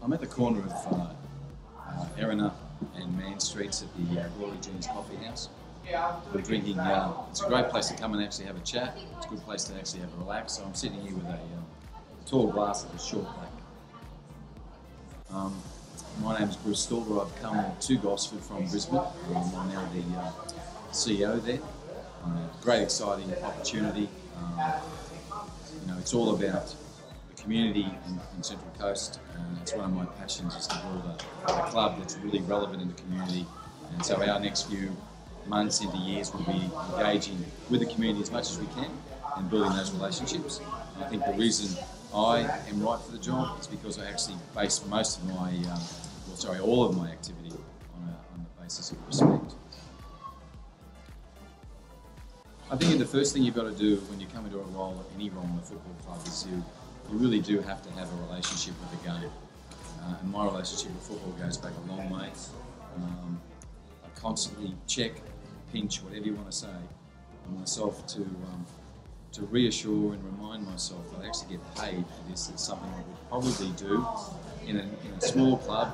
I'm at the corner of Erina and Man Streets at the Gloria Coffee House. We're drinking, it's a great place to come and actually have a chat. It's a good place to actually have a relax. So I'm sitting here with a tall glass of a short black. My name is Bruce Stalder. I've come to Gosford from Brisbane. I'm now the CEO there. Great exciting opportunity. It's all about the community in Central Coast. It's one of my passions is to build a club that's really relevant in the community. And so our next few months into years will be engaging with the community as much as we can and building those relationships. And I think the reason I am right for the job is because I actually base most of my, all of my activity on the basis of respect. I think the first thing you've got to do when you come into a role, any role in the football club, is you really do have to have a relationship with the game. And my relationship with football goes back a long way. I constantly check, pinch, whatever you want to say, on myself to reassure and remind myself that I actually get paid for this. It's something I would probably do in a small club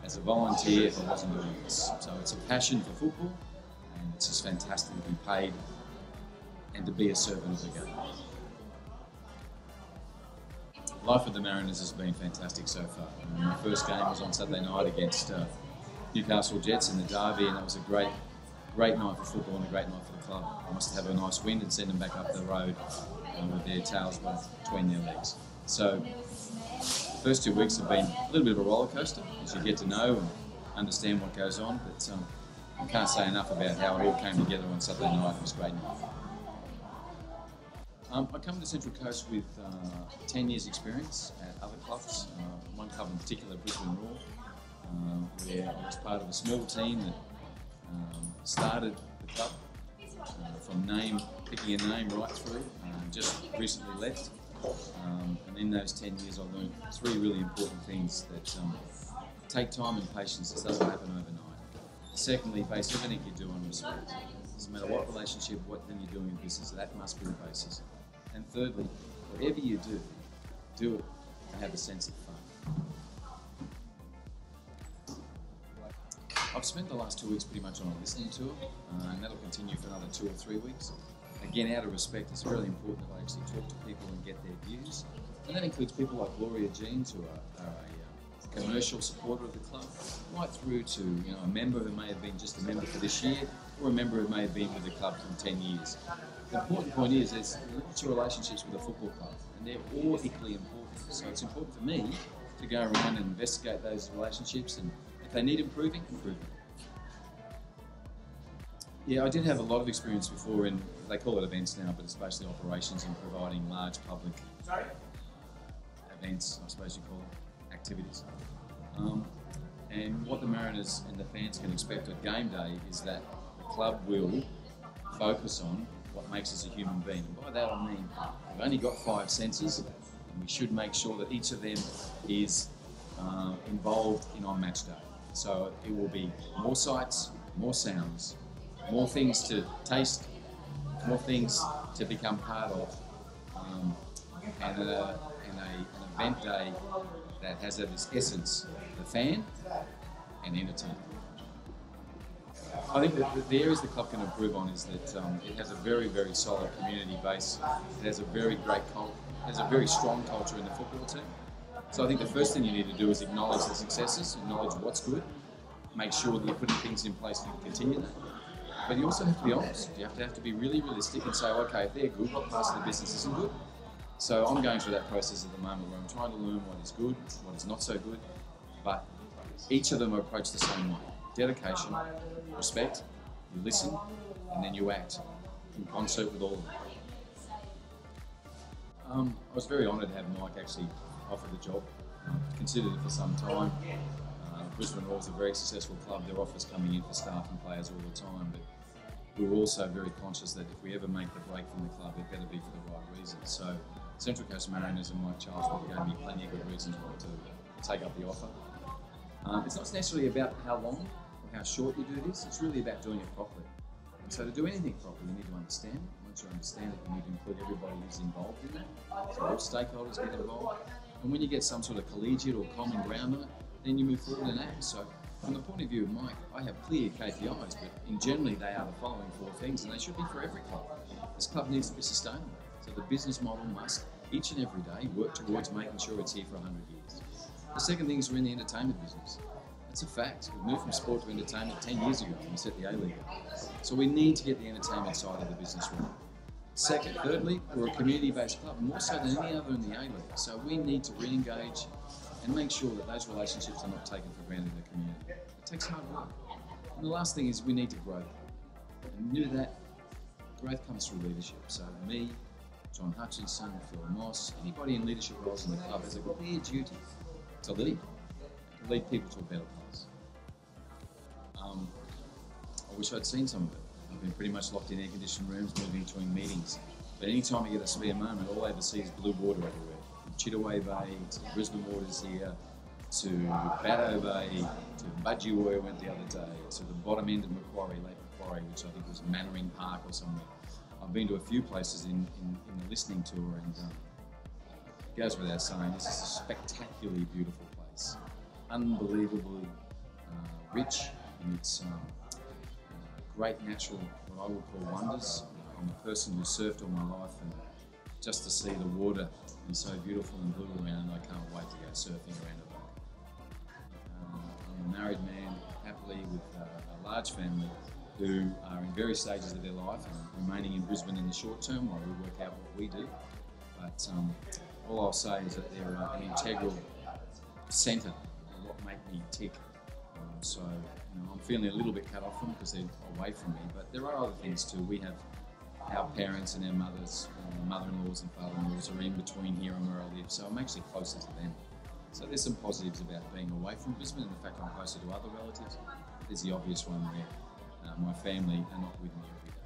as a volunteer if I wasn't doing this. So it's a passion for football, and it's just fantastic to be paid and to be a servant of the game. Life with the Mariners has been fantastic so far. My first game was on Saturday night against Newcastle Jets in the derby, and that was a great night for football and a great night for the club. I must have a nice win and send them back up the road with their tails between their legs. So the first 2 weeks have been a little bit of a roller coaster as you get to know and understand what goes on, but I can't say enough about how it all came together on Saturday night. It was great night. I come to Central Coast with 10 years experience at other clubs, one club in particular, Brisbane Roar, where I was part of a small team that started the club from picking a name right through, just recently left. And in those 10 years I learned three really important things that take time and patience. This doesn't happen overnight. Secondly, base everything you do on respect. Doesn't matter what relationship, what thing you're doing in business, that must be the basis. And thirdly, whatever you do it to have a sense of fun. I've spent the last 2 weeks pretty much on a listening tour, and that'll continue for another 2 or 3 weeks. Again, out of respect, it's really important that I actually talk to people and get their views. And that includes people like Gloria, who are a commercial supporter of the club, right through to a member who may have been just a member for this year, or a member who may have been with the club for 10 years. The important point is there's lots of relationships with a football club, and they're all equally important. So it's important for me to go around and investigate those relationships, and if they need improving, improve them. Yeah, I did have a lot of experience before in, they call it events now, but it's basically operations and providing large public events, I suppose you call it, activities. And what the Mariners and the fans can expect at game day is that the club will focus on what makes us a human being. And by that I mean we've only got 5 senses, and we should make sure that each of them is involved in on match day. So it will be more sights, more sounds, more things to taste, more things to become part of, and an event day that has at its essence the fan and entertainment. I think that the areas the club can improve on is that it has a very, very solid community base. It has a very strong culture in the football team. So I think the first thing you need to do is acknowledge the successes, acknowledge what's good, make sure that you're putting things in place to continue that. But you also have to be honest. You have to be really realistic and say, okay, if they're good, what parts of the business isn't good? So I'm going through that process at the moment where I'm trying to learn what is good, what is not so good, but each of them are approached the same way. Dedication, respect, you listen, and then you act in concert with all of them. I was very honoured to have Mike actually offer the job. I've considered it for some time. Brisbane Roar is a very successful club. There are offers coming in for staff and players all the time, but we're also very conscious that if we ever make the break from the club, it better be for the right reasons. So Central Coast Mariners and Mike Charles will give me plenty of good reasons why to take up the offer. It's not necessarily about how long or how short you do this, it's really about doing it properly. And so to do anything properly, you need to understand it. Once you understand it, you need to include everybody who's involved in that. So all stakeholders get involved. And when you get some sort of collegiate or common ground on it, then you move forward and act. So from the point of view of Mike, I have clear KPIs, but in generally they are the following four things, and they should be for every club. This club needs to be sustainable. So the business model must, each and every day, work towards making sure it's here for 100 years. The second thing is we're in the entertainment business. That's a fact. We moved from sport to entertainment 10 years ago when we set the A-League up. So we need to get the entertainment side of the business right. Thirdly, we're a community-based club, more so than any other in the A-League. So we need to re-engage and make sure that those relationships are not taken for granted in the community. It takes hard work. And the last thing is we need to grow. And to do that, growth comes through leadership. So me, John Hutchinson, Phil Moss, anybody in leadership roles in the club has a clear duty to lead people to a better place. I wish I'd seen some of it. I've been pretty much locked in air-conditioned rooms, moving between meetings. But any time I get a spare moment, all I ever see is blue water everywhere. From Chittaway Bay to Brisbane Waters here, to Baddo Bay, to Budgie where I went the other day, to the bottom end of Macquarie, Lake Macquarie, which I think was Mannering Park or somewhere. I've been to a few places in the listening tour, and it goes without saying, this is a spectacularly beautiful place. Unbelievably rich in its great natural, what I would call wonders. I'm a person who surfed all my life, and just to see the water be so beautiful and blue around, I can't wait to go surfing around it. I'm a married man, happily with a large family, who are in various stages of their life and remaining in Brisbane in the short term while we work out what we do. But all I'll say is that they're an integral centre of what make me tick. So I'm feeling a little bit cut off from them because they're away from me. But there are other things too. We have our parents and our mothers, mother-in-laws and father-in-laws are in between here and where I live, so I'm actually closer to them. So there's some positives about being away from Brisbane and the fact I'm closer to other relatives. There's the obvious one where my family are not with me every day.